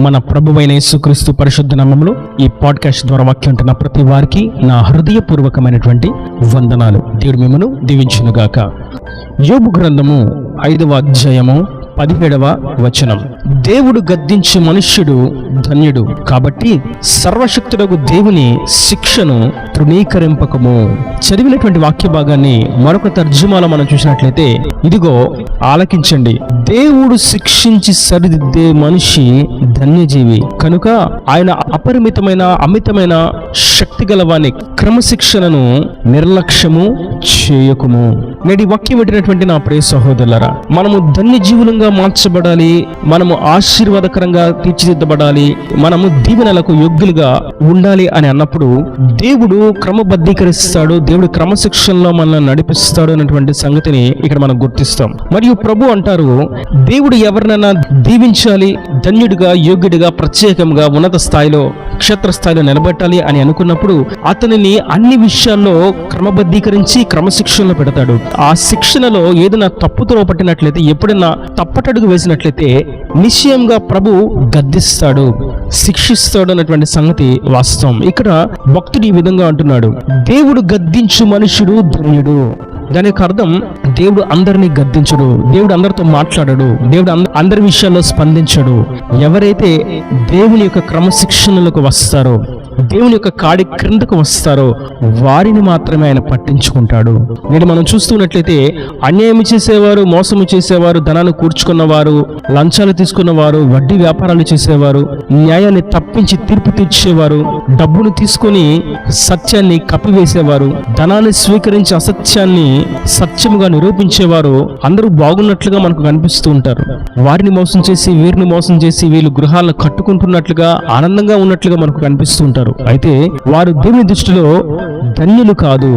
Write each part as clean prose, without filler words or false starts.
మన ప్రభువైన యేసుక్రీస్తు పరిశుద్ధ నామములో ఈ పాడ్కాస్ట్ ద్వారా వాక్యం ఉంటున్న ప్రతి వారికి నా హృదయపూర్వకమైనటువంటి వందనాలు. దేవుడు మిమ్మను దీవించునుగాక. యోబు గ్రంథము 5వ అధ్యాయము 17వ వచనం. దేవుడు గద్దించు మనుష్యుడు ధన్యుడు, కాబట్టి సర్వశక్తుడగు దేవుని శిక్షను తృణీకరింపకము. చదివినటువంటి వాక్య భాగాన్ని మరొక తర్జుమాలో మనం చూసినట్లయితే, ఇదిగో ఆలకించండి, దేవుడు శిక్షించి సరిదిద్దే మనిషి ధన్యజీవి, కనుక ఆయన అమితమైన శక్తి గలవాని క్రమశిక్షణను నిర్లక్ష్యము చేయకుము. నేటి వాక్యం పెట్టినటువంటి నా ప్రియ సహోదరులారా, మనము ధన్యజీవులంగా మార్చబడాలి, మనము ఆశీర్వాదకరంగా తీర్చిదిద్దబడాలి, మనము దీవెనలకు యోగ్యులుగా ఉండాలి అని అన్నప్పుడు దేవుడు క్రమబద్ధీకరిస్తాడు, దేవుడు క్రమశిక్షణలో మనల్ని నడిపిస్తాడు అనేటువంటి సంగతిని ఇక్కడ మనం గుర్తిస్తాం. మరియు ప్రభు అంటారు, దేవుడు ఎవరినైనా దీవించాలి, ధన్యుడిగా, యోగ్యుడిగా, ప్రత్యేకంగా ఉన్నత స్థాయిలో, క్షేత్రస్థాయిలో నిలబెట్టాలి అని అనుకున్నప్పుడు అతనిని అన్ని విషయాల్లో క్రమబద్ధీకరించి క్రమశిక్షణలో పెడతాడు. ఆ శిక్షణలో ఏదైనా తప్పుతో పట్టినట్లయితే, ఎప్పుడైనా తప్పటడుగు వేసినట్లయితే నిశ్చయంగా ప్రభు గద్దిస్తాడు, శిక్షిస్తాడు అన్నటువంటి సంగతి వాస్తవం. ఇక్కడ భక్తుడు ఈ విధంగా అంటున్నాడు, దేవుడు గద్దించు మనుషుడు ధన్యుడు. దాని యొక్క అర్థం, దేవుడు అందరినీ గద్దించడు, దేవుడు అందరితో మాట్లాడడు, దేవుడు అందరి విషయాల్లో స్పందించడు. ఎవరైతే దేవుని యొక్క క్రమశిక్షణలకు వస్తారో, దేవుని యొక్క కాడి క్రిందకు వస్తారో వారిని మాత్రమే ఆయన పట్టించుకుంటాడు. నేడు మనం చూస్తున్నట్లయితే అన్యాయం చేసేవారు, మోసము చేసేవారు, ధనాన్ని కూర్చుకున్నవారు, లంచాలు తీసుకున్నవారు, వడ్డీ వ్యాపారాలు చేసేవారు, న్యాయాన్ని తప్పించి తీర్పు తీర్చేవారు, డబ్బును తీసుకొని సత్యాన్ని కప్పివేసేవారు, ధనాన్ని స్వీకరించి అసత్యాన్ని సత్యముగా నిరూపించేవారు అందరూ బాగున్నట్లుగా మనకు కనిపిస్తూ ఉంటారు. వారిని మోసం చేసి, వీరిని మోసం చేసి, వీళ్ళు గృహాలను కట్టుకుంటున్నట్లుగా, ఆనందంగా ఉన్నట్లుగా మనకు కనిపిస్తూ ఉంటారు. అయితే వారు దేవుని దృష్టిలో ధన్యులు కాదు,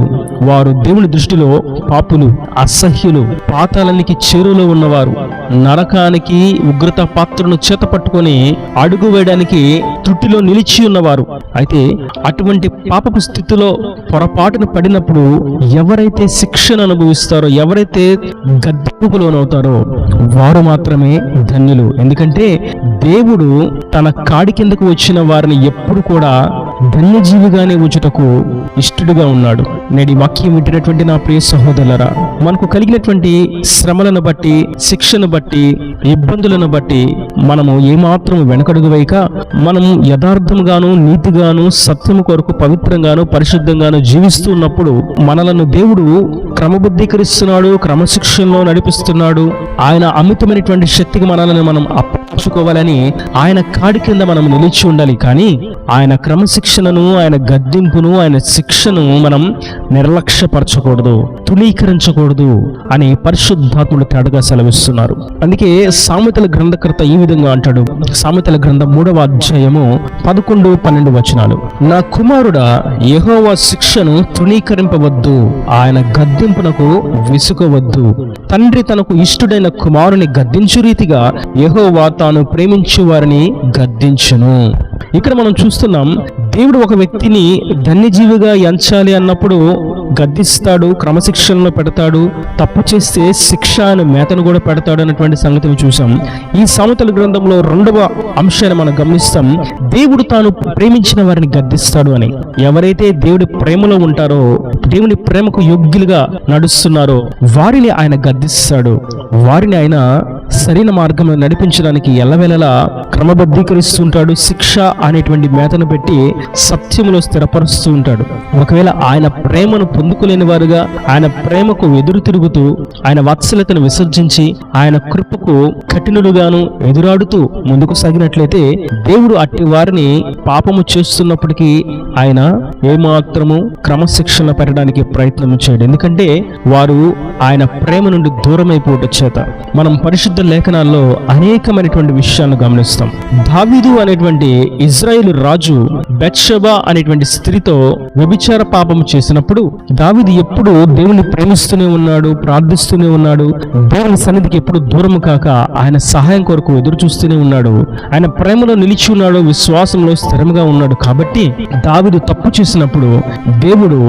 వారు దేవుని దృష్టిలో పాపులు, అసహ్యులు, పాతాళానికి చేరువలో ఉన్నవారు, నరకానికి ఉగ్రత పాత్రను చేత పట్టుకొని అడుగు వేయడానికి త్రుటిలో నిలిచి ఉన్నవారు. అయితే అటువంటి పాపపు స్థితిలో పొరపాటును పడినప్పుడు ఎవరైతే శిక్షను అనుభవిస్తారో, ఎవరైతే గద్దింపుకు లోనవుతారో వారు మాత్రమే ధన్యులు. ఎందుకంటే దేవుడు తన కాడి కిందకు వచ్చిన వారిని ఎప్పుడు కూడా ధన్యజీవిగానే ఉంచుటకు ఇష్టడుగా ఉన్నాడు. నేటి వాక్యం వింటున్నటువంటి నా ప్రియ సహోదరులారా, మనకు కలిగినటువంటి శ్రమలను బట్టి, శిక్షను బట్టి, ఇబ్బందులను బట్టి మనము ఏమాత్రం వెనకడుగు వేయక, మనం యథార్థంగాను, నీతిగాను, సత్యము కొరకు పవిత్రంగాను, పరిశుద్ధంగాను జీవిస్తూ ఉన్నప్పుడు మనలను దేవుడు క్రమబద్ధీకరిస్తున్నాడు, క్రమశిక్షణలో నడిపిస్తున్నాడు. ఆయన అమితమైనటువంటి శక్తికి మనల్ని మనం అప్పగించుకోవాలని ఆయన కాడి కింద మనం నిలిచి ఉండాలి. కానీ ఆయన క్రమశిక్షణను, ఆయన గద్దింపును, ఆయన శిక్షను మనం నిర్లక్ష్యపరచకూడదు, తుణీకరించకూడదు అని పరిశుద్ధాత్ముడు తేటగా సెలవిస్తున్నారు. అందుకే సామెతల గ్రంథకర్త ఈ విధంగా అంటాడు. సామెతల గ్రంథం 3వ అధ్యాయము 11-12 వచనాలు. నా కుమారుడా, యెహోవా శిక్షను తృణీకరింపవద్దు, ఆయన గద్దింపునకు విసుగవద్దు. తండ్రి తనకు ఇష్టుడైన కుమారుని గద్దించు రీతిగా యెహోవా తాను ప్రేమించు వారిని గద్దించును. ఇక్కడ మనం చూస్తున్నాం, దేవుడు ఒక వ్యక్తిని ధన్యజీవిగా ఎంచాలి అన్నప్పుడు గద్దిస్తాడు, క్రమశిక్షణలో పెడతాడు, తప్పు చేస్తే శిక్ష అనే మేతను కూడా పెడతాడు అన్నటువంటి సంగతిని చూసాం. ఈ సామెతల గ్రంథంలో 2వ అంశాన్ని మనం గమనిస్తాం, దేవుడు తాను ప్రేమించిన వారిని గద్దిస్తాడు అని. ఎవరైతే దేవుడి ప్రేమలో ఉంటారో, దేవుని ప్రేమకు యోగ్యులుగా నడుస్తున్నారో వారిని ఆయన గద్దిస్తాడు. వారిని ఆయన సరైన మార్గంలో నడిపించడానికి ఎల్లవేళలా క్రమబద్ధీకరిస్తుంటాడు. శిక్ష అనేటువంటి మేతను పెట్టి సత్యములో స్థిరపరుస్తూ ఉంటాడు. ఒకవేళ ఆయన ప్రేమను పొందుకోలేని వారుగా, ఆయన ప్రేమకు ఎదురు తిరుగుతూ, ఆయన వాత్సల్యతను విసర్జించి, ఆయన కృపకు కఠినులుగాను ఎదురాడుతూ ముందుకు సాగినట్లయితే దేవుడు అట్టి వారిని పాపము చేస్తున్నప్పటికీ ఆయన ఏమాత్రము క్రమశిక్షణ పెట్టడానికి ప్రయత్నం చేయడు. ఎందుకంటే వారు ఆయన ప్రేమ నుండి దూరమైపోవట చేత. మనం పరిశుద్ధ లేఖనాల్లో అనేకమైనటువంటి విషయాలను గమనిస్తాం. దావీదు అనేటువంటి ఇజ్రాయేలు రాజు బెత్షెబా అనేటువంటి స్త్రీతో వ్యభిచార పాపం చేసినప్పుడు దావీదు ఎప్పుడు దేవుని ప్రేమిస్తూనే ఉన్నాడు, ప్రార్థిస్తూనే ఉన్నాడు. దేవుని సన్నిధికి ఎప్పుడు దూరము కాక ఆయన సహాయం కొరకు ఎదురు చూస్తూనే ఉన్నాడు. ఆయన ప్రేమలో నిలిచి ఉన్నాడు, విశ్వాసంలో స్థిరంగా ఉన్నాడు. కాబట్టి దావీదు తప్పు చేసినప్పుడు దేవుడు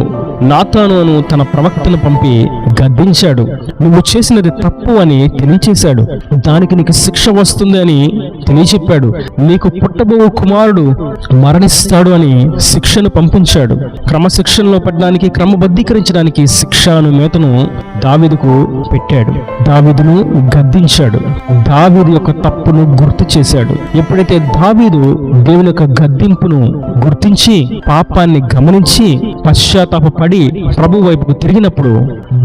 నాతాను తన ప్రవక్తను పంపి గద్దించి హెచ్చరించాడు. నువ్వు చేసినది తప్పు అని తెలియచేశాడు. దానికి నీకు శిక్ష వస్తుంది అని తెలియచెప్పాడు. నీకు పుట్టబో కుమారుడు మరణిస్తాడు అని శిక్షను పంపించాడు. క్రమశిక్షణలో పెట్టడానికి, క్రమబద్ధీకరించడానికి శిక్షను మేతను దావీదుకు పెట్టాడు. దావీదును గద్దించాడు. దావీదు యొక్క తప్పును గుర్తు చేశాడు. ఎప్పుడైతే దావీదు దేవుని యొక్క గద్దింపును గుర్తించి పాపాన్ని గమనించి పశ్చాత్తాపపడి ప్రభు వైపుకు తిరిగినప్పుడు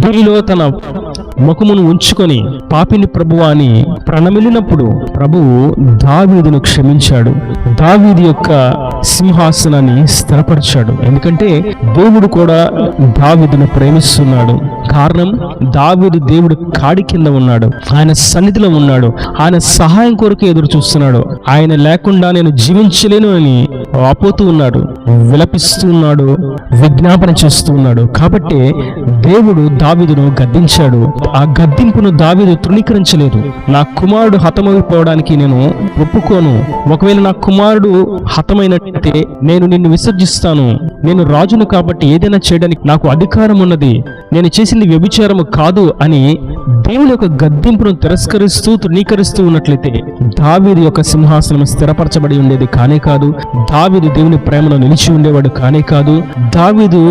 భూమిలో తన ముఖమును ఉంచుకొని పాపిని ప్రభువా అని ప్రణమిలినప్పుడు ప్రభువు దావీదును క్షమించాడు. దావీదు యొక్క సింహాసనాన్ని స్థిరపరిచాడు. ఎందుకంటే దేవుడు కూడా దావీదును ప్రేమిస్తున్నాడు. కారణం, దావీదు దేవుడు కాడి కింద ఉన్నాడు, ఆయన సన్నిధిలో ఉన్నాడు, ఆయన సహాయం కొరకు ఎదురు చూస్తున్నాడు. ఆయన లేకుండా నేను జీవించలేను అని వాపోతూ ఉన్నాడు, విలపిస్తూ ఉన్నాడు, విజ్ఞాపన చేస్తూ ఉన్నాడు. కాబట్టి దేవుడు దావీదును గద్దించాడు. ఆ గద్దింపును దావీదు తృణీకరించలేదు. నా కుమారుడు హతమైపోవడానికి నేను ఒప్పుకోను. ఒకవేళ నా కుమారుడు హతమైనట్లయితే నేను నిన్ను విసర్జిస్తాను. నేను రాజును కాబట్టి ఏదైనా చేయడానికి నాకు అధికారం ఉన్నది. నేను చేసింది వ్యభిచారము కాదు అని దేవుని యొక్క గద్దింపును తిరస్కరిస్తూ తృణీకరిస్తూ ఉన్నట్లయితే దావీదు యొక్క సింహాసనం స్థిరపరచబడి ఉండేది కానే కాదు. దావీదు దేవుని ప్రేమలో నిలిచి ఉండేవాడు కానే కాదు. దావీదు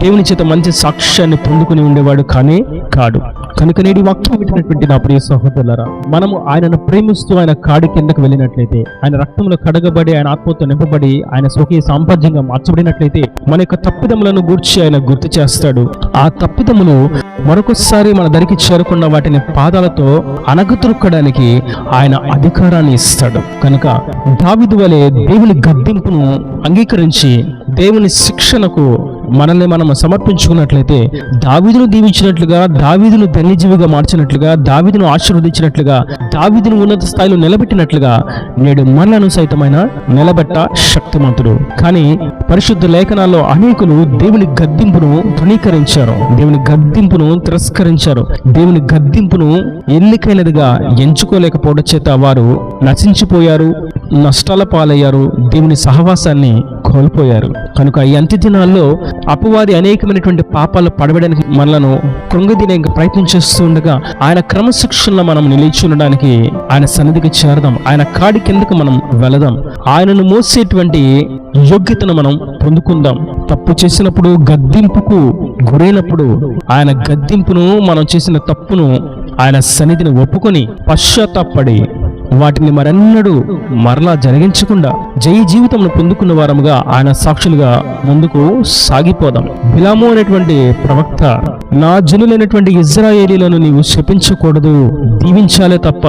దేవుని చేత మంచి సాక్ష్యాన్ని పొందుకుని ఉండేవాడు కానే కాదు. కనుక నేటి వాక్యం వింటున్నటువంటి నా ప్రియ సహోదరులారా, మనము ఆయనను ప్రేమిస్తూ ఆయన కాడి కిందకు వెళ్ళినట్లయితే, ఆయన రక్తంలో కడగబడి, ఆయన ఆత్మతో నింపబడి, ఆయన స్వకీయ సాంపర్యంగా మార్చబడినట్లయితే మన యొక్క తప్పిదములను గూర్చి ఆయన గుర్తు చేస్తాడు. ఆ తప్పిదములు మరొకసారి మన దరికి చేరకుండా వాటిని పాదాలతో అనగతొక్కడానికి ఆయన అధికారాన్ని ఇస్తాడు. కనుక దావీదు వలె దేవుని గద్దింపును అంగీకరించి దేవుని శిక్షణకు మనల్ని మనం సమర్పించుకున్నట్లయితే దావీదును దీవించినట్లుగా, దావీదును ధన్యజీవిగా మార్చినట్లుగా, దావీదును ఆశీర్వదించినట్లుగా, దావీదును ఉన్నత స్థాయిలో నిలబెట్టినట్లుగా నేడు మనలను సైతమైన నిలబెట్ట శక్తిమంతుడు. కానీ పరిశుద్ధ లేఖనాల్లో అనేకులు దేవుని గద్దింపును తృణీకరించారు, దేవుని గద్దింపును తిరస్కరించారు, దేవుని గద్దింపును ఎన్నికైనదిగా ఎంచుకోలేకపోవడం చేత వారు నశించిపోయారు, నష్టాల పాలయ్యారు, దేవుని సహవాసాన్ని కోల్పోయారు. కనుక ఈ అంత్య దినాల్లో అపవాది అనేకమైనటువంటి పాపాలు పడవేయడానికి మనలను కృంగదీనే ప్రయత్నం చేస్తూ ఉండగా ఆయన క్రమశిక్షణలో మనం నిలిచి ఉండడానికి ఆయన సన్నిధికి చేరదాం. ఆయన కాడి కిందకు మనం వెళదాం. ఆయనను మోసేటువంటి యోగ్యతను మనం పొందుకుందాం. తప్పు చేసినప్పుడు, గద్దింపుకు గురైనప్పుడు ఆయన గద్దింపును, మనం చేసిన తప్పును ఆయన సన్నిధిని ఒప్పుకొని పశ్చాత్తాపడి వాటిని మరెన్నడూ మరలా జరిగించకుండా జయ జీవితంను పొందుకున్న వారముగా ఆయన సాక్షులుగా ముందుకు సాగిపోదాం. బిలాము అనేటువంటి ప్రవక్త, నా జనులైనటువంటి ఇజ్రాయేలీలను నీవు శపించకూడదు, దీవించాలే తప్ప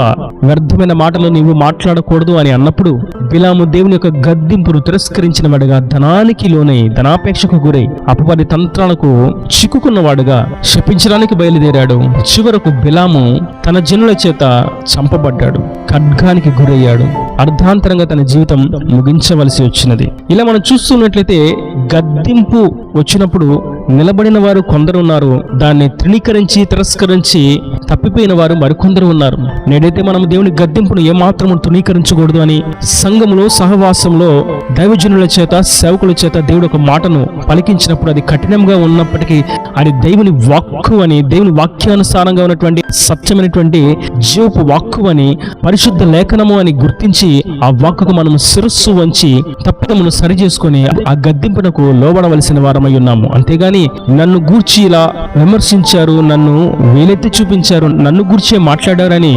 వ్యర్థమైన మాటలు నీవు మాట్లాడకూడదు అని అన్నప్పుడు బిలాము దేవుని యొక్క గద్దింపును తిరస్కరించిన వాడుగా, ధనానికి లోనై ధనాపేక్షకు గురై అపవాది తంత్రాలకు చిక్కుకున్నవాడుగా శపించడానికి బయలుదేరాడు. చివరకు బిలాము తన జనుల చేత చంపబడ్డాడు, ఖడ్గానికి గురయ్యాడు. అర్ధాంతరంగా తన జీవితం ముగించవలసి వచ్చినది. ఇలా మనం చూస్తున్నట్లయితే గద్దింపు వచ్చినప్పుడు నిలబడిన వారు కొందరు ఉన్నారు, దాన్ని తృణీకరించి తిరస్కరించి తప్పిపోయిన వారు మరికొందరు ఉన్నారు. నేడైతే మనం దేవుని గద్దింపును ఏమాత్రము తృణీకరించకూడదు అని సంఘములో, సహవాసంలో దైవజనుల చేత, సేవకుల చేత దేవుడు ఒక మాటను పలికించినప్పుడు అది కఠినంగా ఉన్నప్పటికీ అది దేవుని వాక్కు అని, దేవుని వాక్యానుసారంగా ఉన్నటువంటి సత్యమైనటువంటి జీవపు వాక్కు అని, పరిశుద్ధ లేఖనము అని గుర్తించి ఆ వాక్కుకు మనం శిరస్సు వంచి తప్పిదమును సరి చేసుకొని ఆ గద్దింపునకు లోబడవలసిన వారమై ఉన్నాము. అంతేగాని నన్ను గూర్చి ఇలా విమర్శించారు, నన్ను వేలెత్తి చూపించారు, నన్ను గూర్చే మాట్లాడారని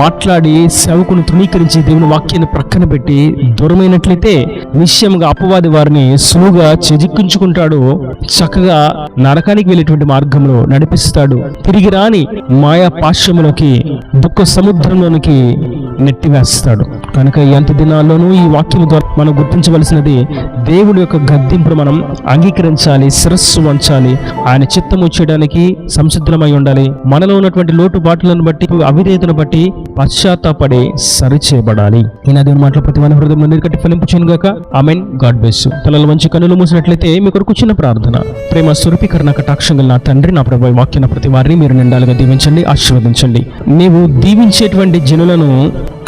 మాట్లాడి సేవకును తృణీకరించి దేవుని వాక్యాన్ని ప్రక్కన పెట్టి దూరమైనట్లయితే నిశ్చయముగా అపవాది వారిని సులువుగా చేజిక్కించుకుంటాడు, చక్కగా నరకానికి వెళ్ళేటువంటి మార్గంలో నడిపిస్తాడు, తిరిగి రాని మాయా పాశ్యములోకి, దుఃఖ సముద్రంలోనికి నెట్టివేస్తాడు. కనుక ఈ అంత్య దినాల్లోనూ ఈ వాక్యం ద్వారా మనం గుర్తించవలసినది, దేవుడి యొక్క గద్దింపును మనం అంగీకరించాలి, శిరస్సు వంచాలి, ఆయన చిత్తము చేయడానికి సంసిద్ధమై ఉండాలి. మనలో ఉన్నటువంటి లోటుబాట్లను బట్టి, అవిధేయతను బట్టి పశ్చాత్తాపడి సరిచేయబడాలి. ఈ దేవుని మాటల ప్రతి మన హృదయం నీరుకట్టి ఫలింపుచేయను గాక. ఆమేన్. God bless you. తలలు వంచి కన్నులు మూసినట్లయితే మీ కొరకు చిన్న ప్రార్థన. ప్రేమ స్వరూపీకరణ కటాక్షంగా నా తండ్రి, నా ప్రభు వాక్యాన్ని ప్రతి వారిని మీరు నిండాలుగా దీవించండి, ఆశీర్వదించండి. నీవు దీవించేటువంటి జనులను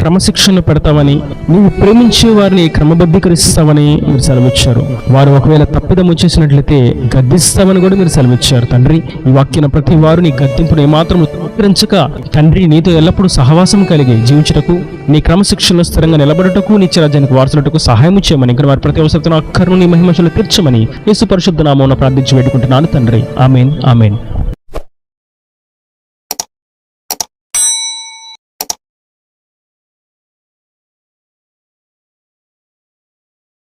క్రమశిక్షణ పెడతావని, నీవు ప్రేమించే వారిని క్రమబద్ధీకరిస్తావని మీరు సెలవిచ్చారు. వారు ఒకవేళ తప్పిదము చేసినట్లయితే గద్దిస్తామని కూడా మీరు సెలవిచ్చారు తండ్రి. ఈ వాక్యం ప్రతి వారు నీ గద్దింపును ఏమాత్రం తృణీకరించక తండ్రి నీతో ఎల్లప్పుడూ సహవాసం కలిగి జీవించుటకు, నీ క్రమశిక్షణలో స్థిరంగా నిలబడుటకు, నీ రాజ్యానికి వారసులకు సహాయం చేయమని, ఇంకా వారి ప్రతి అవసరతను అక్కర్ను నీ మహిమశలు తీర్చమని యేసు పరిశుద్ధ నామమున ప్రార్థించి వేడుకుంటున్నాను తండ్రి. ఆమేన్, ఆమేన్.